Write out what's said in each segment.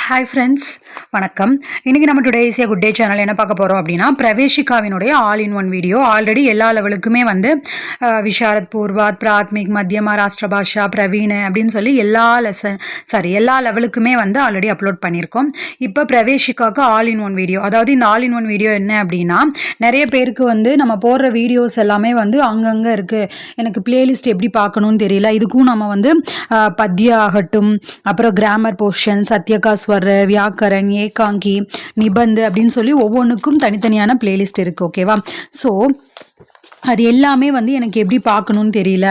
Hi friends, வணக்கம். இன்றைக்கி நம்ம today is a good day channel என்ன பார்க்க போகிறோம் அப்படின்னா, பிரவேஷிகாவினுடைய all in one video. Already எல்லா லெவலுக்குமே வந்து விஷாரத், பூர்வாத், பிராத்மிக், மத்தியமா, ராஷ்டிர பாஷா, பிரவீன் அப்படின்னு சொல்லி எல்லா லெவலுக்குமே வந்து ஆல்ரெடி அப்லோட் பண்ணியிருக்கோம். இப்போ பிரவேஷிகாவுக்கு ஆல் இன் ஒன் வீடியோ. அதாவது இந்த ஆல் இன் ஒன் வீடியோ என்ன அப்படின்னா, நிறைய பேருக்கு வந்து நம்ம போடுற வீடியோஸ் எல்லாமே வந்து அங்கங்கே இருக்குது, எனக்கு பிளேலிஸ்ட் எப்படி பார்க்கணும்னு தெரியல. இதுக்கும் நம்ம வந்து பத்யா ஆகட்டும், அப்புறம் கிராமர் போர்ஷன், சத்யகா ஸ்வர், வியாக்கரன், ஏகாங்கி, நிபந்து அப்படின்னு சொல்லி ஒவ்வொன்றுக்கும் தனித்தனியான பிளேலிஸ்ட் இருக்குது. ஓகேவா? ஸோ அது எல்லாமே வந்து எனக்கு எப்படி பார்க்கணும்னு தெரியல,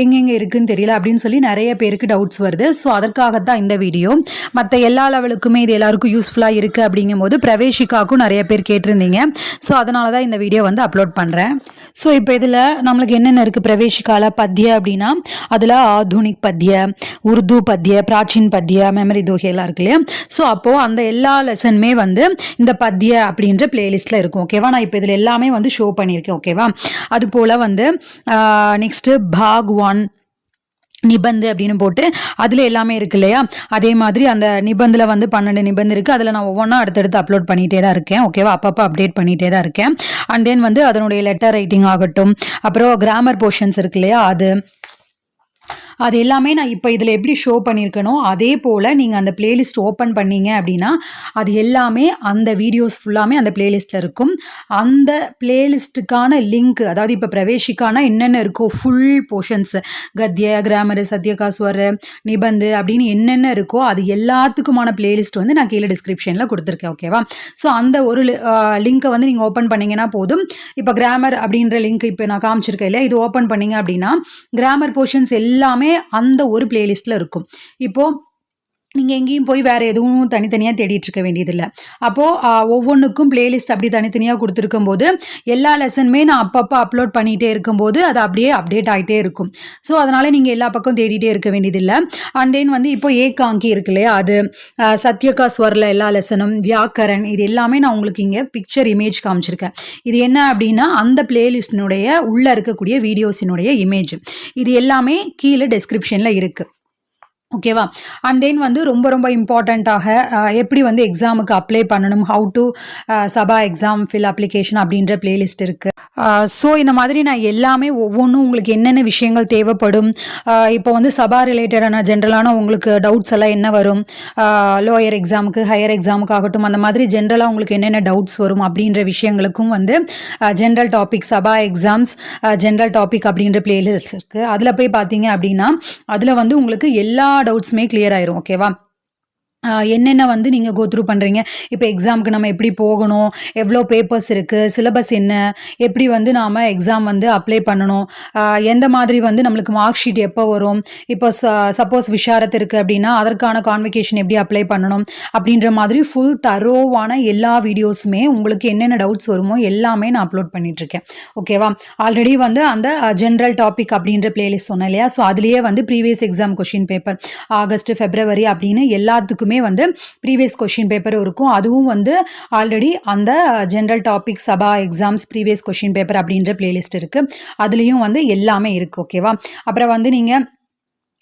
எங்கெங்கே இருக்குதுன்னு தெரியல அப்படின்னு சொல்லி நிறைய பேருக்கு டவுட்ஸ் வருது. ஸோ அதற்காகத்தான் இந்த வீடியோ. மற்ற எல்லா லெவலுக்குமே இது எல்லாருக்கும் யூஸ்ஃபுல்லாக இருக்குது அப்படிங்கும் போது பிரவேஷிகாவுக்கும் நிறைய பேர் கேட்டிருந்தீங்க. ஸோ அதனால தான் இந்த வீடியோ வந்து அப்லோட் பண்ணுறேன். ஸோ இப்போ இதில் நம்மளுக்கு என்னென்ன இருக்குது பிரவேஷிகாவில் பத்யா அப்படின்னா, அதில் ஆதுனிக் பத்ய, உருது பத்ய, பிராச்சீன் பத்ய, மெமரி தோஹையெல்லாம் இருக்கு இல்லையா? ஸோ அப்போது அந்த எல்லா லெசனுமே வந்து இந்த பத்ய அப்படின்ற பிளேலிஸ்ட்டில் இருக்கும். ஓகேவா? நான் இப்போ இதில் எல்லாமே வந்து ஷோ பண்ணியிருக்கேன். ஓகேவா? அது போல் வந்து நெக்ஸ்ட்டு பாக் 1 நிபந்து அப்படின்னு போட்டு அதில் எல்லாமே இருக்கு இல்லையா? அதே மாதிரி அந்த நிபந்தில் வந்து 12 நிபந்து இருக்குது. அதில் நான் ஒவ்வொன்றா அடுத்தடுத்து அப்லோட் பண்ணிகிட்டே தான் இருக்கேன். ஓகேவா? அப்பப்போ அப்டேட் பண்ணிகிட்டே தான் இருக்கேன். அண்ட் தென் வந்து அதனுடைய லெட்டர் ரைட்டிங் ஆகட்டும், அப்புறம் கிராமர் போர்ஷன்ஸ் இருக்கு இல்லையா, அது எல்லாமே நான் இப்போ இதில் எப்படி ஷோ பண்ணியிருக்கனோ அதே போல் நீங்கள் அந்த பிளேலிஸ்ட் ஓப்பன் பண்ணீங்க அப்படின்னா அது எல்லாமே அந்த வீடியோஸ் ஃபுல்லாமே அந்த பிளேலிஸ்ட்டில் இருக்கும். அந்த பிளேலிஸ்ட்டுக்கான லிங்க், அதாவது இப்போ பிரவேஷிக்கான என்னென்ன இருக்கோ ஃபுல் போர்ஷன்ஸ், கத்ய, கிராமரு, சத்யகா ஸ்வர், நிபந்து அப்படின்னு என்னென்ன இருக்கோ அது எல்லாத்துக்குமான பிளேலிஸ்ட் வந்து நான் கீழே டிஸ்கிரிப்ஷனில் கொடுத்துருக்கேன். ஓகேவா? ஸோ அந்த ஒரு லிங்க்கை வந்து நீங்கள் ஓப்பன் பண்ணிங்கன்னா போதும். இப்போ கிராமர் அப்படின்ற லிங்க் இப்போ நான் காமிச்சிருக்கேன் இல்லையா, இது ஓப்பன் பண்ணிங்க அப்படின்னா கிராமர் போர்ஷன்ஸ் எல்லாமே அந்த ஒரு பிளேலிஸ்ட்டில் இருக்கும். இப்போது நீங்கள் எங்கேயும் போய் வேறு எதுவும் தனித்தனியாக தேடிட்டு இருக்க வேண்டியதில்லை. அப்போது ஒவ்வொன்றுக்கும் பிளேலிஸ்ட் அப்படி தனித்தனியாக கொடுத்துருக்கும் போது எல்லா லெசனுமே நான் அப்பப்போ அப்லோட் பண்ணிகிட்டே இருக்கும்போது அது அப்படியே அப்டேட் ஆகிட்டே இருக்கும். ஸோ அதனால் நீங்கள் எல்லா பக்கம் தேடிட்டே இருக்க வேண்டியதில்லை. அண்ட் தென் வந்து இப்போ ஏகாங்கி இருக்கு இல்லையா, அது சத்யகா ஸ்வரில் எல்லா லெசனும், வியாக்கரன், இது எல்லாமே நான் உங்களுக்கு இங்கே பிக்சர் இமேஜ் காமிச்சிருக்கேன். இது என்ன அப்படின்னா அந்த பிளேலிஸ்டினுடைய உள்ளே இருக்கக்கூடிய வீடியோஸினுடைய இமேஜ். இது எல்லாமே கீழே டெஸ்கிரிப்ஷனில் இருக்குது. ஓகேவா? அண்ட் தென் வந்து ரொம்ப ரொம்ப இம்பார்ட்டண்ட்டாக எப்படி வந்து எக்ஸாமுக்கு அப்ளை பண்ணணும், ஹவு டு சபா எக்ஸாம் ஃபில் அப்ளிகேஷன் அப்படின்ற பிளேலிஸ்ட் இருக்குது. ஸோ இந்த மாதிரி நான் எல்லாமே ஒவ்வொன்றும் உங்களுக்கு என்னென்ன விஷயங்கள் தேவைப்படும், இப்போ வந்து சபா ரிலேட்டடான ஜென்ரலான உங்களுக்கு டவுட்ஸ் எல்லாம் என்ன வரும், லோயர் எக்ஸாமுக்கு, ஹையர் எக்ஸாமுக்கு ஆகட்டும், அந்த மாதிரி ஜென்ரலாக உங்களுக்கு என்னென்ன டவுட்ஸ் வரும் அப்படின்ற விஷயங்களுக்கும் வந்து ஜென்ரல் டாபிக், சபா எக்ஸாம்ஸ் ஜென்ரல் டாபிக் அப்படின்ற பிளேலிஸ்ட் இருக்குது. அதில் போய் பார்த்தீங்க அப்படின்னா அதில் வந்து உங்களுக்கு எல்லா டவுட்ஸுமே கிளியர் ஆயிரும். ஓகேவா? என்னென்ன வந்து நீங்கள் கோத்ரூ பண்ணுறீங்க, இப்போ எக்ஸாமுக்கு நம்ம எப்படி போகணும், எவ்வளோ பேப்பர்ஸ் இருக்குது, சிலபஸ் என்ன, எப்படி வந்து நாம் எக்ஸாம் வந்து அப்ளை பண்ணணும், எந்த மாதிரி வந்து நம்மளுக்கு மார்க் ஷீட் எப்போ வரும், இப்போ சப்போஸ் விஷாரத் இருக்குது அப்படின்னா அதற்கான கான்வெகேஷன் எப்படி அப்ளை பண்ணணும் அப்படின்ற மாதிரி ஃபுல் தரோவான எல்லா வீடியோஸுமே உங்களுக்கு என்னென்ன டவுட்ஸ் வருமோ எல்லாமே நான் அப்லோட் பண்ணிகிட்ருக்கேன். ஓகேவா? ஆல்ரெடி வந்து அந்த ஜென்ரல் டாபிக் அப்படின்ற பிளேலிஸ்ட் சொன்னேன் இல்லையா? ஸோ அதுலேயே வந்து previous exam question paper August, February அப்படின்னு எல்லாத்துக்குமே வந்து ப்ரீவியஸ் கொஷின் பேப்பர் இருக்கும். அதுவும் வந்து ஆல்ரெடி அந்த ஜென்ரல் டாபிக், சபா எக்ஸாம்ஸ், ப்ரீவியஸ் கொஷின் பேப்பர் அப்படின்ற பிளேலிஸ்ட் இருக்குது. அதுலேயும் வந்து எல்லாமே இருக்குது. ஓகேவா? அப்புறம் வந்து நீங்கள்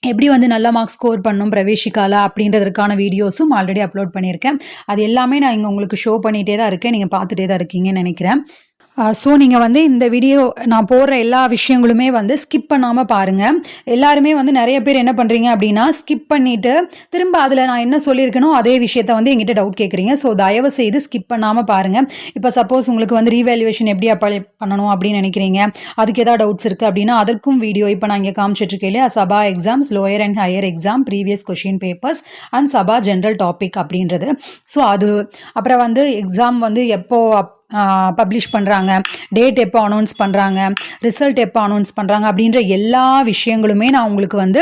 எப்படி வந்து நல்ல மார்க்ஸ் ஸ்கோர் பண்ணணும் பிரவேஷிகால அப்படின்றதுக்கான வீடியோஸும் ஆல்ரெடி அப்லோட் பண்ணியிருக்கேன். அது எல்லாமே நான் இங்கே உங்களுக்கு ஷோ பண்ணிகிட்டே தான் இருக்கேன், நீங்கள் பார்த்துட்டே தான் இருக்கீங்கன்னு நினைக்கிறேன். ஸோ நீங்கள் வந்து இந்த வீடியோ நான் போடுற எல்லா விஷயங்களுமே வந்து ஸ்கிப் பண்ணாமல் பாருங்கள். எல்லாருமே வந்து நிறைய பேர் என்ன பண்ணுறீங்க அப்படின்னா ஸ்கிப் பண்ணிவிட்டு திரும்ப அதில் நான் என்ன சொல்லியிருக்கனோ அதே விஷயத்த வந்து எங்கிட்ட டவுட் கேட்குறீங்க. ஸோ தயவு செய்து ஸ்கிப் பண்ணாமல் பாருங்கள். இப்போ சப்போஸ் உங்களுக்கு வந்து ரீவேல்யூவேஷன் எப்படி அப்ளை பண்ணணும் அப்படின்னு நினைக்கிறீங்க, அதுக்கு ஏதாவது டவுட்ஸ் இருக்குது அப்படின்னா அதற்கும் வீடியோ இப்போ நான் இங்கே காமிச்சிட்ருக்கேன் இல்லையா, Sabha exams, lower and higher exam, previous question papers and Sabha general topic அப்படின்றது. ஸோ அது அப்புறம் வந்து எக்ஸாம் வந்து எப்போ பப்ளிஷ் பண்ணுறாங்க, டேட் எப்போ அனௌன்ஸ் பண்ணுறாங்க, ரிசல்ட் எப்போ அனௌன்ஸ் பண்ணுறாங்க அப்படின்ற எல்லா விஷயங்களுமே நான் உங்களுக்கு வந்து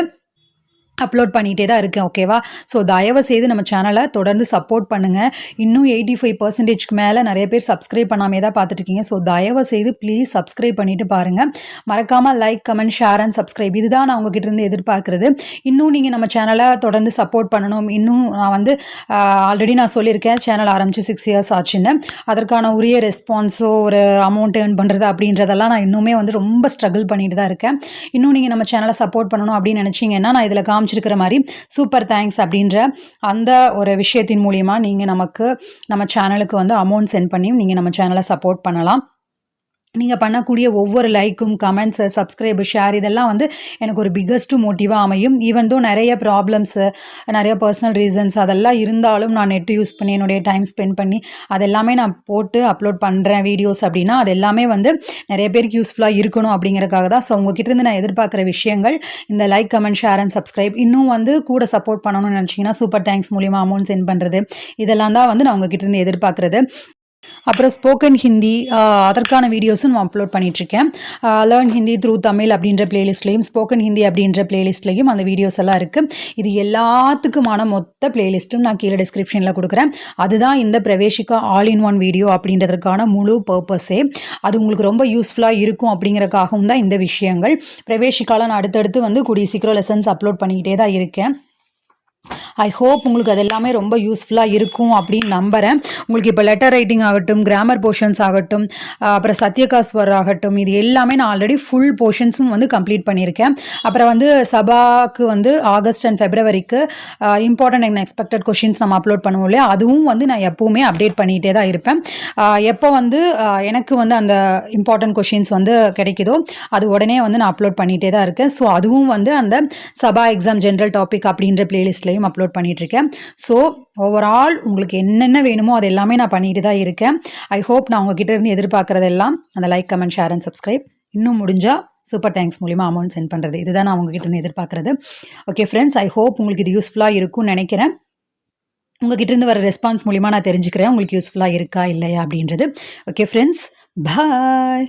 அப்லோட் பண்ணிகிட்டே தான் இருக்கேன். ஓகேவா? ஸோ தயவு செய்து நம்ம சேனலை தொடர்ந்து சப்போர்ட் பண்ணுங்கள். இன்னும் 85% மேலே நிறைய பேர் சப்ஸ்கிரைப் பண்ணாமே தான் பார்த்துட்ருக்கீங்க. ஸோ தயவு செய்து ப்ளீஸ் சப்ஸ்கிரைப் பண்ணிவிட்டு பாருங்கள். மறக்காமல் like, comment, share and subscribe, இதுதான் நான் உங்ககிட்ட இருந்து எதிர்பார்க்குறது. இன்னும் நீங்கள் நம்ம சேனலை தொடர்ந்து சப்போர்ட் பண்ணணும். இன்னும் நான் வந்து ஆல்ரெடி நான் சொல்லியிருக்கேன் சேனல் ஆரம்பித்து 6 இயர்ஸ் ஆச்சுன்னு. அதற்கான உரிய ரெஸ்பான்ஸோ ஒரு அமௌண்ட் ஏர்ன் பண்ணுறது அப்படின்றதெல்லாம் நான் இன்னுமே வந்து ரொம்ப ஸ்ட்ரகிள் பண்ணிட்டு தான் இருக்கேன். இன்னும் நீங்கள் நம்ம சேனலை சப்போர்ட் பண்ணணும் அப்படின்னு நினச்சிங்கன்னா நான் இதில் காமிச்சிருக்கிற மாதிரி சூப்பர் தேங்க்ஸ் அப்படின்ற அந்த ஒரு விஷயத்தின் மூலிமா நீங்கள் நம்ம சேனலுக்கு வந்து அமௌண்ட் சென்ட் பண்ணியும் நீங்கள் நம்ம சேனலை சப்போர்ட் பண்ணலாம். நீங்கள் பண்ணக்கூடிய ஒவ்வொரு லைக்கும், கமெண்ட்ஸு, சப்ஸ்கிரைபு, ஷேர் இதெல்லாம் வந்து எனக்கு ஒரு பிக்கஸ்ட்டு மோட்டிவாக அமையும். ஈவன் தோ நிறைய ப்ராப்ளம்ஸு, நிறைய பர்சனல் ரீசன்ஸ் அதெல்லாம் இருந்தாலும் நான் நெட் யூஸ் பண்ணி என்னுடைய டைம் ஸ்பெண்ட் பண்ணி அதெல்லாமே நான் போட்டு அப்லோட் பண்ணுறேன் வீடியோஸ் அப்படின்னா, அது எல்லாமே வந்து நிறைய பேருக்கு யூஸ்ஃபுல்லாக இருக்கணும் அப்படிங்கிறக்காக தான். ஸோ உங்ககிட்டேருந்து நான் எதிர்பார்க்குற விஷயங்கள் இந்த like, comment, share and subscribe. இன்னும் வந்து கூட சப்போர்ட் பண்ணணும்னு நினச்சிங்கன்னா சூப்பர் தேங்க்ஸ் மூலிமா அமௌண்ட் சென்ட் பண்ணுறது, இதெல்லாம் தான் வந்து நான் உங்ககிட்டேருந்து எதிர்பார்க்குறது. அப்புறம் ஸ்போக்கன் ஹிந்தி அதற்கான வீடியோஸும் நான் அப்லோட் பண்ணிகிட்ருக்கேன். லேர்ன் ஹிந்தி த்ரூ தமிழ் அப்படின்ற பிளேலிஸ்ட்லேயும், ஸ்போக்கன் ஹிந்தி அப்படின்ற பிளேலிஸ்ட்லேயும் அந்த வீடியோஸ் எல்லாம் இருக்குது. இது எல்லாத்துக்குமான மொத்த பிளேலிஸ்ட்டும் நான் கீழே டிஸ்கிரிப்ஷனில் கொடுக்குறேன். அதுதான் இந்த Praveshika all in one video அப்படின்றதுக்கான முழு பர்பஸே. அது உங்களுக்கு ரொம்ப யூஸ்ஃபுல்லாக இருக்கும் அப்படிங்கிறக்காகவும் தான் இந்த விஷயங்கள். பிரவேஷிகாவில் நான் அடுத்தடுத்து வந்து கூடிய சீக்கிரம் லெசன்ஸ் அப்லோட் பண்ணிக்கிட்டே தான் இருக்கேன். ஐ ஹோப் உங்களுக்கு அது எல்லாமே ரொம்ப யூஸ்ஃபுல்லாக இருக்கும் அப்படின்னு நம்புகிறேன். உங்களுக்கு இப்போ லெட்டர் ரைட்டிங் ஆகட்டும், கிராமர் போர்ஷன்ஸ் ஆகட்டும், அப்புறம் சத்யகாஸ்வர் ஆகட்டும், இது எல்லாமே நான் ஆல்ரெடி ஃபுல் போர்ஷன்ஸும் வந்து கம்ப்ளீட் பண்ணியிருக்கேன். அப்புறம் வந்து சபாக்கு வந்து ஆகஸ்ட் அண்ட் ஃபெப்ரவரிக்கு இம்பார்ட்டன்ட் அண்ட் எக்ஸ்பெக்டட் கொஷின்ஸ் நம்ம அப்லோட் பண்ணுவோம் இல்லையா, அதுவும் வந்து நான் எப்போவுமே அப்டேட் பண்ணிகிட்டே தான் இருப்பேன். எப்போ வந்து எனக்கு வந்து அந்த இம்பார்ட்டன்ட் கொஷின்ஸ் வந்து கிடைக்குதோ அது உடனே வந்து நான் அப்லோட் பண்ணிகிட்டே தான் இருக்கேன். ஸோ அதுவும் வந்து அந்த சபா எக்ஸாம் ஜென்ரல் டாபிக் அப்படின்ற பிளேலிஸ்ட்லேயும் அப்லோட் பண்ணிகிட்ருக்கேன். ஸோ ஓவரால் உங்களுக்கு என்னென்ன வேணுமோ அது எல்லாமே நான் பண்ணிட்டு தான் இருக்கேன். ஐ ஹோப் நான் உங்ககிட்ட இருந்து எதிர்பார்க்குறதெல்லாம் அந்த like, comment, share and subscribe. இன்னும் முடிஞ்சால் சூப்பர் தேங்க்ஸ் மூலிமா அமௌண்ட் சென்ட் பண்ணுறது, இதுதான் நான் உங்ககிட்ட இருந்து எதிர்பார்க்குறது. ஓகே ஃப்ரெண்ட்ஸ், ஐ ஹோப் உங்களுக்கு இது யூஸ்ஃபுல்லாக இருக்கும்னு நினைக்கிறேன். உங்ககிட்ட இருந்து வர ரெஸ்பான்ஸ் மூலிமா நான் தெரிஞ்சுக்கிறேன் உங்களுக்கு யூஸ்ஃபுல்லாக இருக்கா இல்லையா அப்படின்றது. ஓகே ஃப்ரெண்ட்ஸ், பாய்.